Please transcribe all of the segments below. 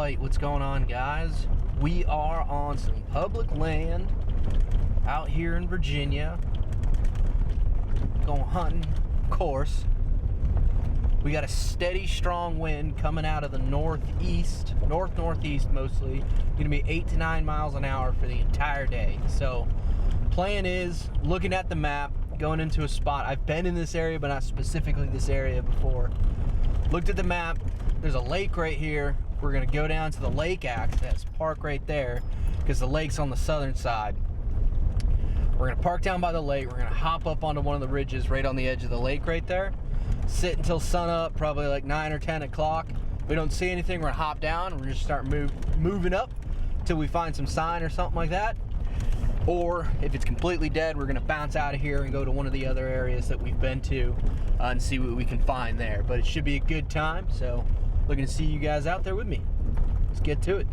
Alright, what's going on, guys? We are on some public land out here in Virginia. Going hunting, of course. We got a steady, strong wind coming out of the northeast, northeast mostly. Gonna be 8 to 9 miles an hour for the entire day. So, plan is looking at the map, going into a spot. I've been in this area, but not specifically this area before. Looked at the map. There's a lake right here. We're gonna go down to the lake access, park right there, because the lake's on the southern side. We're gonna park down by the lake. We're gonna hop up onto one of the ridges right on the edge of the lake right there. Sit until sun up, probably like 9 or 10 o'clock. If we don't see anything, we're gonna hop down. We're just start moving up till we find some sign or something like that. Or if it's completely dead, we're gonna bounce out of here and go to one of the other areas that we've been to and see what we can find there. But it should be a good time, so looking to see you guys out there with me. Let's get to it.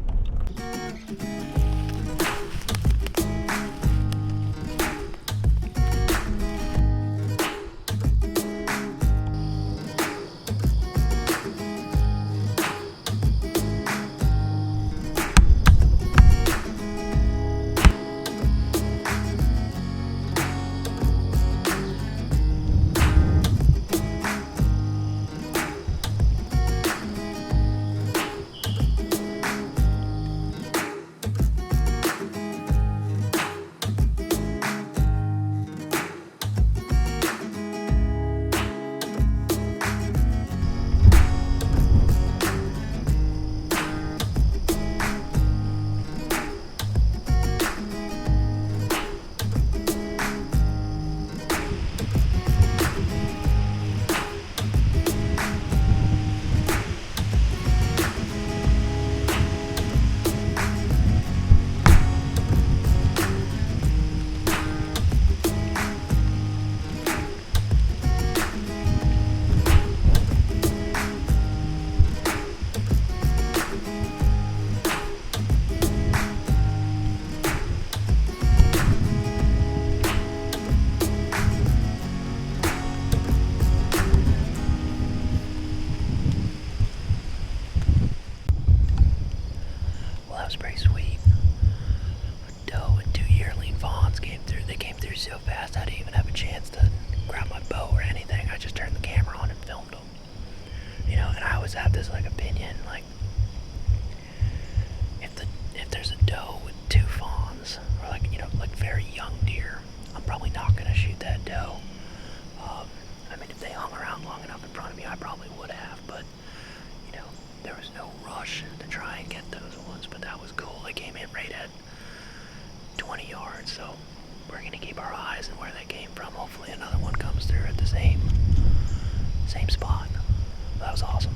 Pretty sweet. A doe and 2 yearling fawns came through. They came through so fast I didn't even have a chance to grab my bow or anything. I just turned the camera on and filmed them. You know, and I always have this opinion, if there's a doe with 2 fawns, or very young deer, I'm probably not gonna shoot that doe. If they hung around long enough in front of me, I probably would have, but there was no rush to try and get those ones, but that was cool. They came in right at 20 yards, so we're gonna keep our eyes on where they came from. Hopefully another one comes through at the same spot. That was awesome.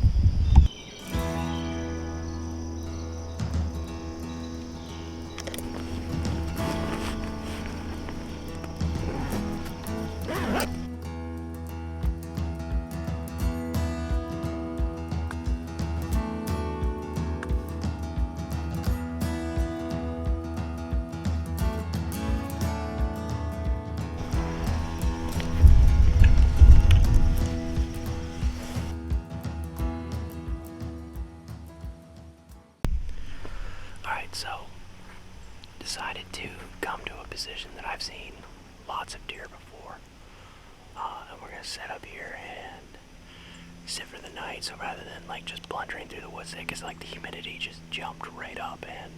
So, decided to come to a position that I've seen lots of deer before, and we're gonna set up here and sit for the night. So rather than just blundering through the woods, because the humidity just jumped right up, and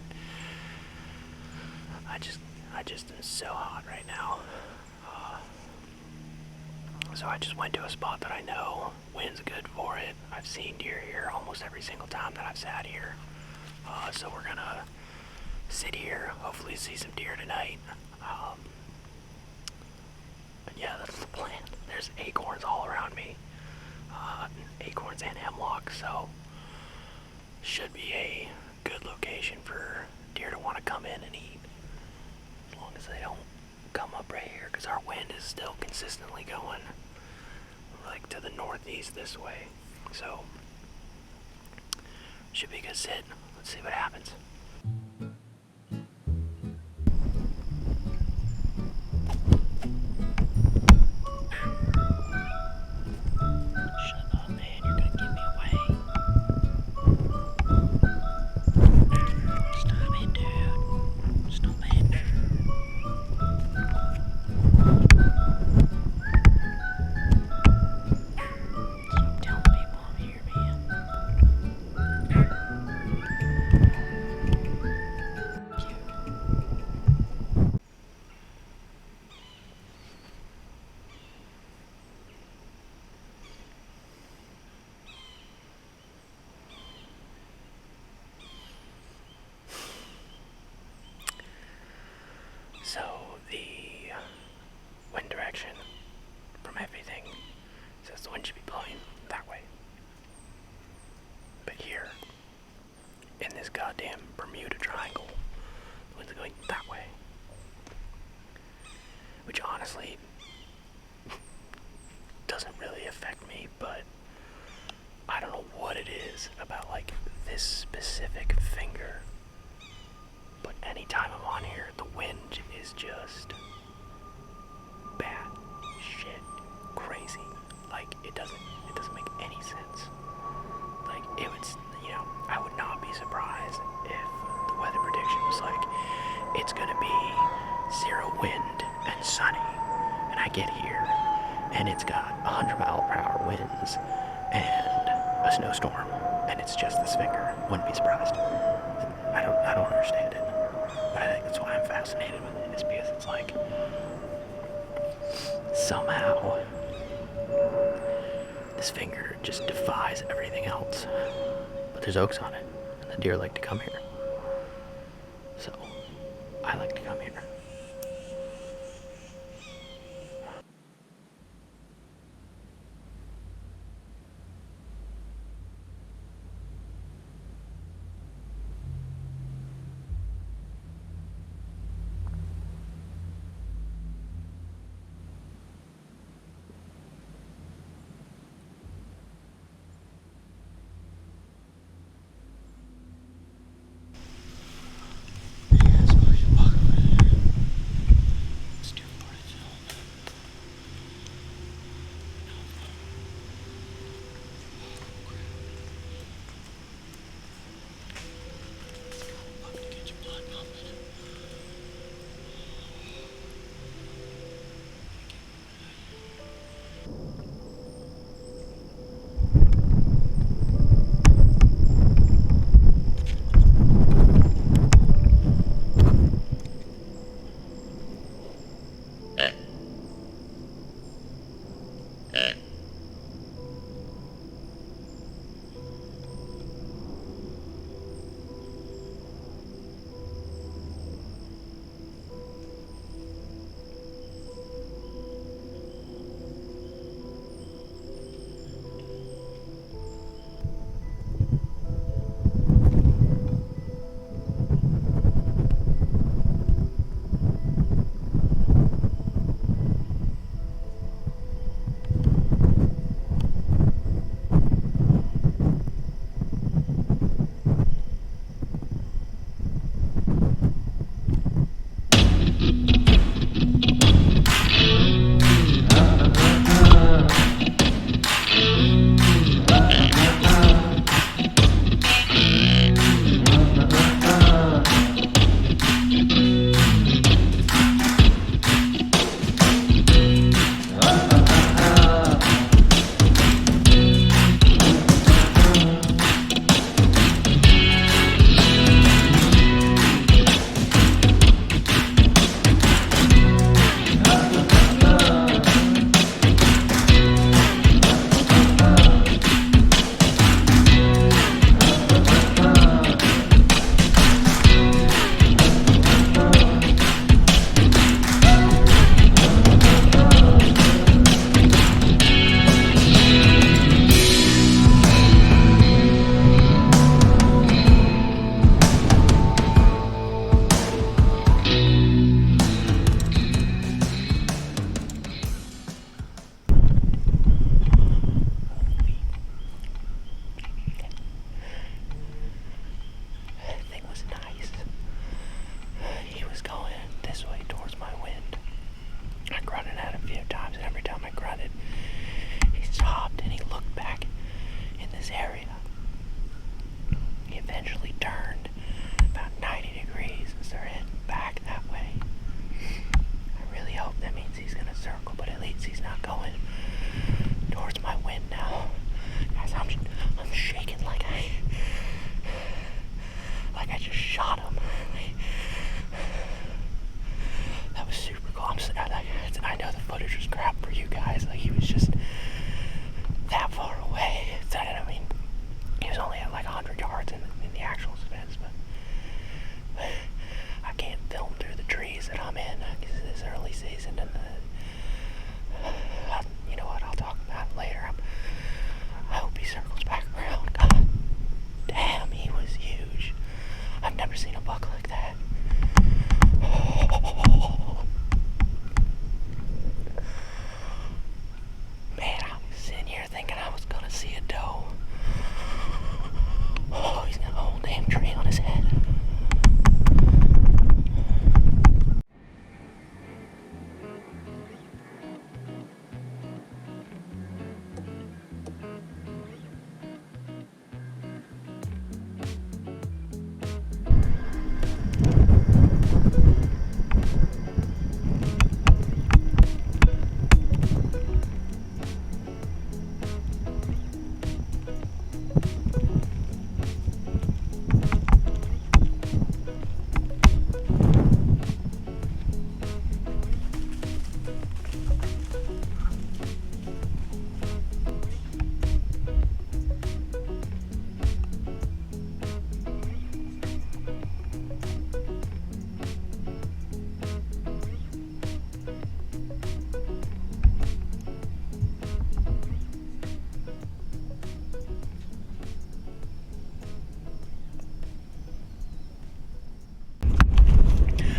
I just am so hot right now. So I just went to a spot that I know wind's good for it. I've seen deer here almost every single time that I've sat here. So we're gonna sit here, hopefully see some deer tonight. But yeah, that's the plan. There's acorns all around me. Acorns and hemlock, so should be a good location for deer to want to come in and eat. As long as they don't come up right here, because our wind is still consistently going to the northeast this way. So should be a good sit. Let's see what happens. Shut up, man. You're gonna give me away. doesn't really affect me, but I don't know what it is about like this specific finger. But anytime I'm on here, the wind is just bad shit crazy. Like it doesn't make any sense. Like it would, I would not be surprised if the weather prediction was like it's gonna be 0 wind and sunny, and I get here and it's got 100-mile-per-hour winds and a snowstorm, and it's just this finger. Wouldn't be surprised. I don't understand it, but I think that's why I'm fascinated with it, is because it's like somehow this finger just defies everything else. But there's oaks on it, and the deer like to come here. So I like to come here.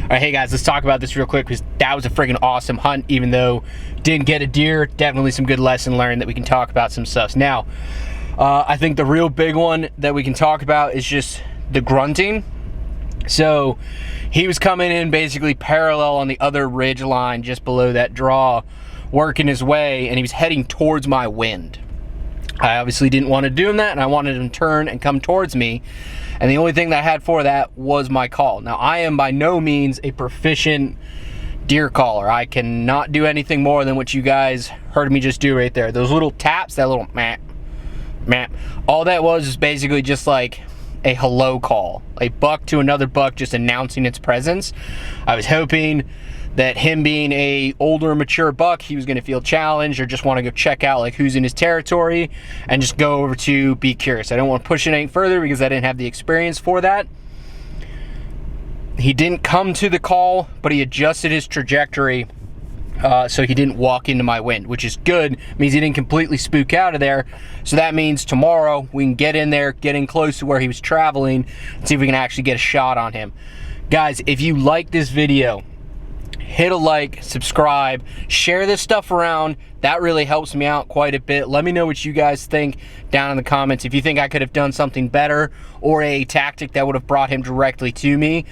All right, hey guys, let's talk about this real quick because that was a freaking awesome hunt. Even though didn't get a deer, definitely some good lesson learned that we can talk about some stuff. Now, I think the real big one that we can talk about is just the grunting. So he was coming in basically parallel on the other ridge line just below that draw, working his way, and he was heading towards my wind. I obviously didn't want to do that, and I wanted him to turn and come towards me. And the only thing that I had for that was my call. Now, I am by no means a proficient deer caller. I cannot do anything more than what you guys heard me just do right there. Those little taps, that little meh, meh. All that was is basically just like a hello call. A buck to another buck just announcing its presence. I was hoping that him being a older, mature buck, he was gonna feel challenged or just wanna go check out like who's in his territory and just go over to be curious. I don't wanna push it any further because I didn't have the experience for that. He didn't come to the call, but he adjusted his trajectory so he didn't walk into my wind, which is good. It means he didn't completely spook out of there. So that means tomorrow we can get in there, get in close to where he was traveling, and see if we can actually get a shot on him. Guys, if you like this video, hit a like, subscribe, share this stuff around. That really helps me out quite a bit. Let me know what you guys think down in the comments. If you think I could have done something better or a tactic that would have brought him directly to me,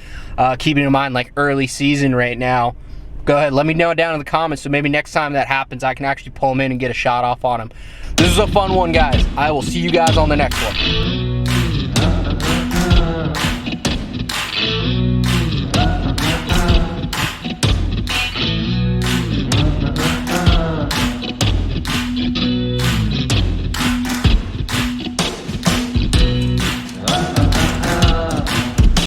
keeping in mind like early season right now, go ahead, let me know down in the comments so maybe next time that happens I can actually pull him in and get a shot off on him. This was a fun one, guys. I will see you guys on the next one.